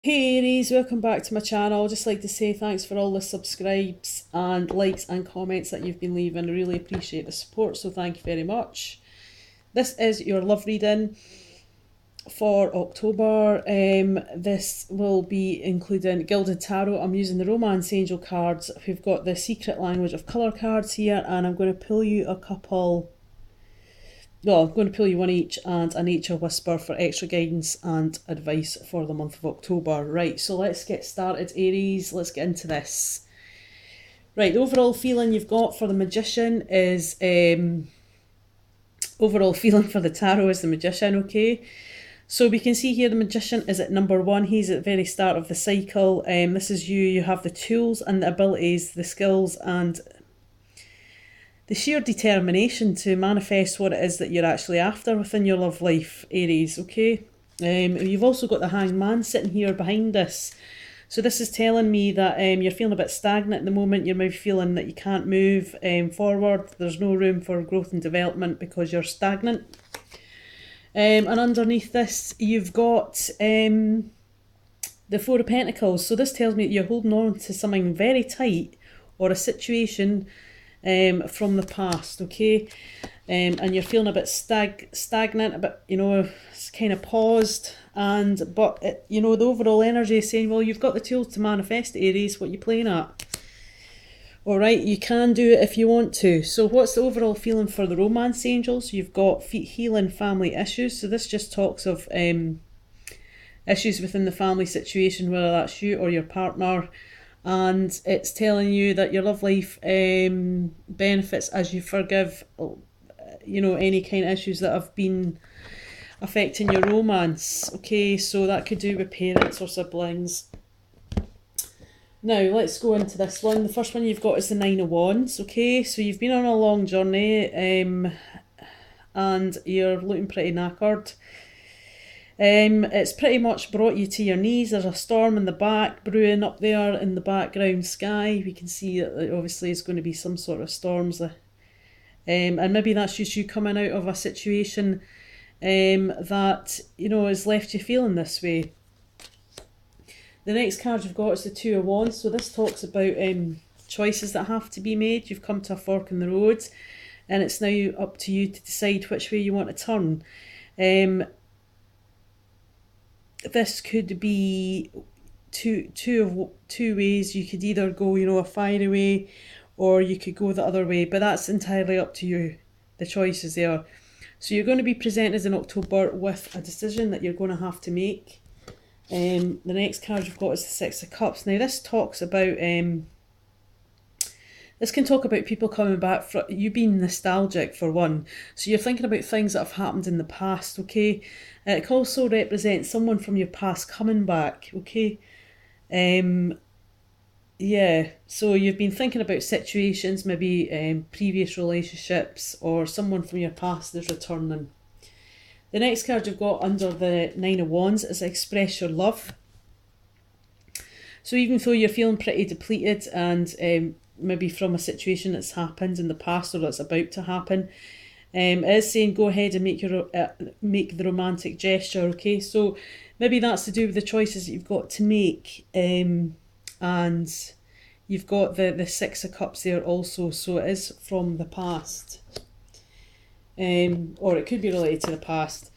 Hey Aries, welcome back to my channel. I'd just like to say thanks for all the subscribes and likes and comments that you've been leaving. I really appreciate the support, so thank you very much. This is your love reading for October. This will be including Gilded Tarot. I'm using the Romance Angel cards. We've got the Secret Language of Colour cards here, and I'm going to pull you a couple. Well, I'm going to pull you one each and a nature whisper for extra guidance and advice for the month of October. Right, so let's get started, Aries. Let's get into this. Right, the overall feeling you've got for the Magician is overall feeling for the tarot is the Magician, okay? So we can see here the Magician is at number one. He's at the very start of the cycle. This is you. You have the tools and the abilities, the skills and the sheer determination to manifest what it is that you're actually after within your love life, Aries, okay? You've also got the Hanged Man sitting here behind us. So this is telling me that you're feeling a bit stagnant at the moment. You might be feeling that you can't move forward. There's no room for growth and development because you're stagnant. And underneath this, you've got the Four of Pentacles. So this tells me that you're holding on to something very tight or a situation from the past, okay? And you're feeling a bit stagnant, a bit, it's kind of paused. But the overall energy is saying, well, you've got the tools to manifest, Aries. What you playing at? All right, you can do it if you want to. So what's the overall feeling for the Romance Angels? You've got healing family issues. So this just talks of issues within the family situation, whether that's you or your partner. And it's telling you that your love life benefits as you forgive, any kind of issues that have been affecting your romance. Okay, so that could do with parents or siblings. Now, let's go into this one. The first one you've got is the Nine of Wands, okay? So you've been on a long journey and you're looking pretty knackered. It's pretty much brought you to your knees. There's a storm in the back brewing up there in the background sky. We can see that obviously it's going to be some sort of storms. And maybe that's just you coming out of a situation that, has left you feeling this way. The next card you've got is the Two of Wands. So this talks about choices that have to be made. You've come to a fork in the road and it's now up to you to decide which way you want to turn. This could be two ways. You could either go, a fiery way or you could go the other way. But that's entirely up to you. The choice is there. So you're going to be presented in October with a decision that you're going to have to make. The next card you've got is the Six of Cups. Now this talks about this can talk about people coming back, for you being nostalgic for one. So you're thinking about things that have happened in the past, okay? It can also represent someone from your past coming back, okay? Yeah, so you've been thinking about situations, maybe previous relationships or someone from your past is returning. The next card you've got under the Nine of Wands is Express Your Love. So even though you're feeling pretty depleted and maybe from a situation that's happened in the past or that's about to happen, it is saying go ahead and make the romantic gesture, okay? So maybe that's to do with the choices that you've got to make. And you've got the Six of Cups there also, so it is from the past. Or it could be related to the past.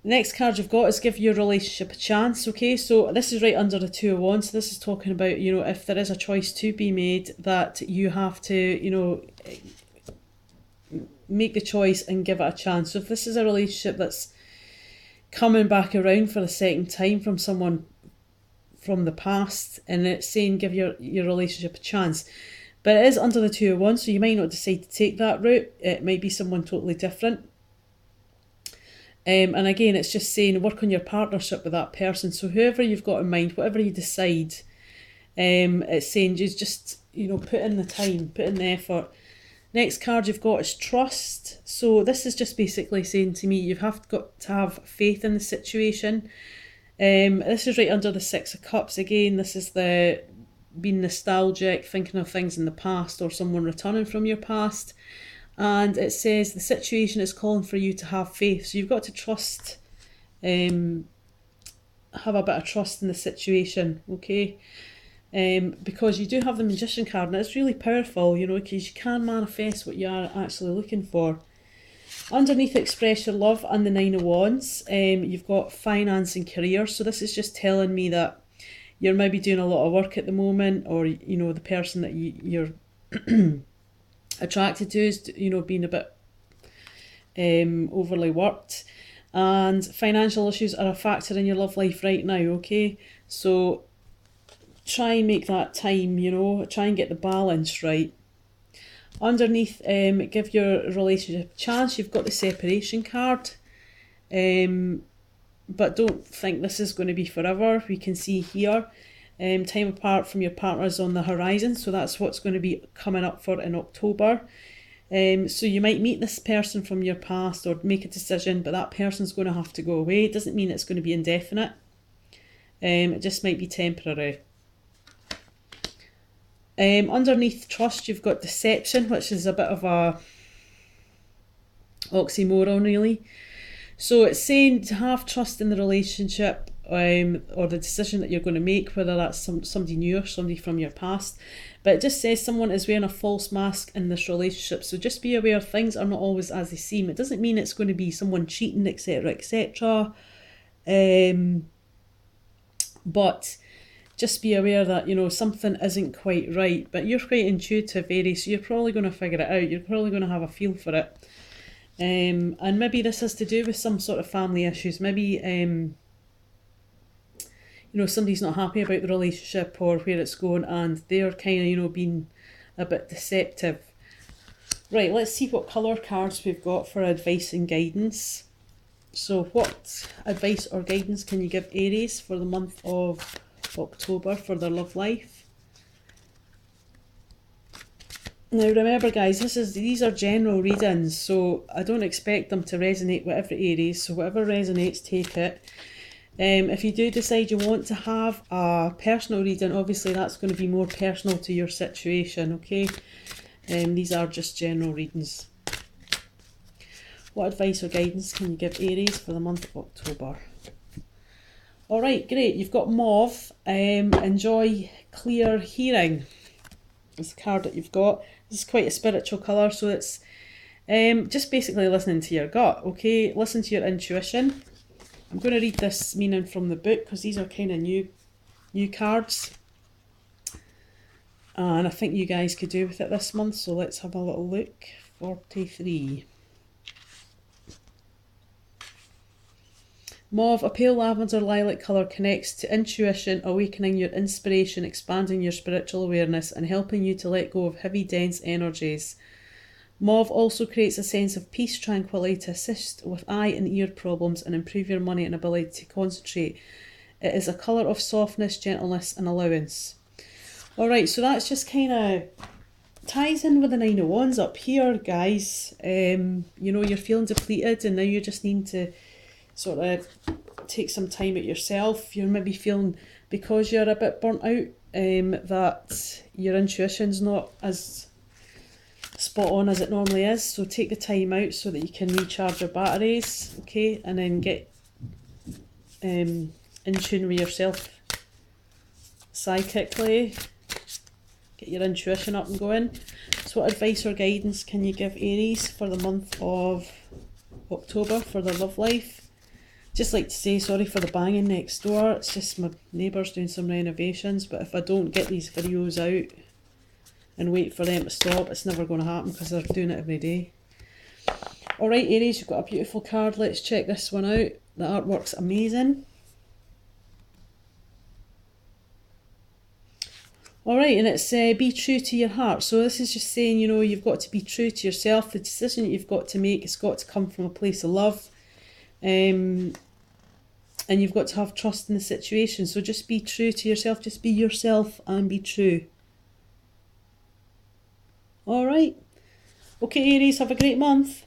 The next card you've got is give your relationship a chance, okay? So this is right under the Two of Wands. So this is talking about, if there is a choice to be made, that you have to, make the choice and give it a chance. So if this is a relationship that's coming back around for the second time from someone from the past, and it's saying give your relationship a chance, but it is under the Two of Wands, so you might not decide to take that route. It might be someone totally different. And again, it's just saying work on your partnership with that person. So whoever you've got in mind, whatever you decide, it's saying just put in the time, put in the effort. Next card you've got is Trust. So this is just basically saying to me, got to have faith in the situation. This is right under the Six of Cups. Again, this is the being nostalgic, thinking of things in the past or someone returning from your past. And it says the situation is calling for you to have faith. So you've got to trust have a bit of trust in the situation, okay? Because you do have the Magician card, and it's really powerful, you know, because you can manifest what you are actually looking for. Underneath, express your love and the Nine of Wands. You've got finance and career. So this is just telling me that you're maybe doing a lot of work at the moment, or, you know, the person that you're attracted to is, you know, being a bit overly worked. And financial issues are a factor in your love life right now, okay? So try and make that time, you know, try and get the balance right. Underneath, give your relationship a chance. You've got the separation card. But don't think this is going to be forever. We can see here, time apart from your partner is on the horizon. So that's what's going to be coming up for in October. So you might meet this person from your past or make a decision, but that person's going to have to go away. It doesn't mean it's going to be indefinite. It just might be temporary. Underneath trust, you've got deception, which is a bit of a oxymoron, really. So it's saying to have trust in the relationship, or the decision that you're going to make, whether that's somebody new or somebody from your past. But it just says someone is wearing a false mask in this relationship. So just be aware things are not always as they seem. It doesn't mean it's going to be someone cheating, etc., etc. But just be aware that, you know, something isn't quite right. But you're quite intuitive, Aries, so you're probably going to figure it out. You're probably going to have a feel for it. And maybe this has to do with some sort of family issues. Maybe, you know, somebody's not happy about the relationship or where it's going, and they're kind of, you know, being a bit deceptive. Right, let's see what colour cards we've got for advice and guidance. So what advice or guidance can you give Aries for the month of October for their love life? Now remember, guys, these are general readings, so I don't expect them to resonate with every Aries, so whatever resonates, take it. If you do decide you want to have a personal reading, obviously that's going to be more personal to your situation, okay? These are just general readings. What advice or guidance can you give Aries for the month of October? Alright, great. You've got Mauve. Enjoy clear hearing. It's the card that you've got. This is quite a spiritual colour, so it's just basically listening to your gut, okay? Listen to your intuition. I'm going to read this meaning from the book because these are kind of new cards. And I think you guys could do with it this month, so let's have a little look. 43. Mauve, a pale lavender lilac colour, connects to intuition, awakening your inspiration, expanding your spiritual awareness, and helping you to let go of heavy, dense energies. Mauve also creates a sense of peace, tranquility to assist with eye and ear problems and improve your money and ability to concentrate. It is a colour of softness, gentleness, and allowance. Alright, so that's just kind of ties in with the Nine of Wands up here, guys. You know, you're feeling depleted and now you just need to sort of take some time out yourself. You're maybe feeling, because you're a bit burnt out, that your intuition's not as spot on as it normally is. So take the time out so that you can recharge your batteries, okay, and then get in tune with yourself psychically. Get your intuition up and going. So what advice or guidance can you give Aries for the month of October for their love life? Just like to say sorry for the banging next door. It's just my neighbours doing some renovations, but if I don't get these videos out and wait for them to stop, it's never going to happen because they're doing it every day. Alright, Aries, you've got a beautiful card. Let's check this one out. The artwork's amazing. Alright, and it's be true to your heart. So this is just saying, you know, you've got to be true to yourself. The decision that you've got to make has got to come from a place of love. And you've got to have trust in the situation. So just be true to yourself. Just be yourself and be true. Alright. Okay, Aries, have a great month.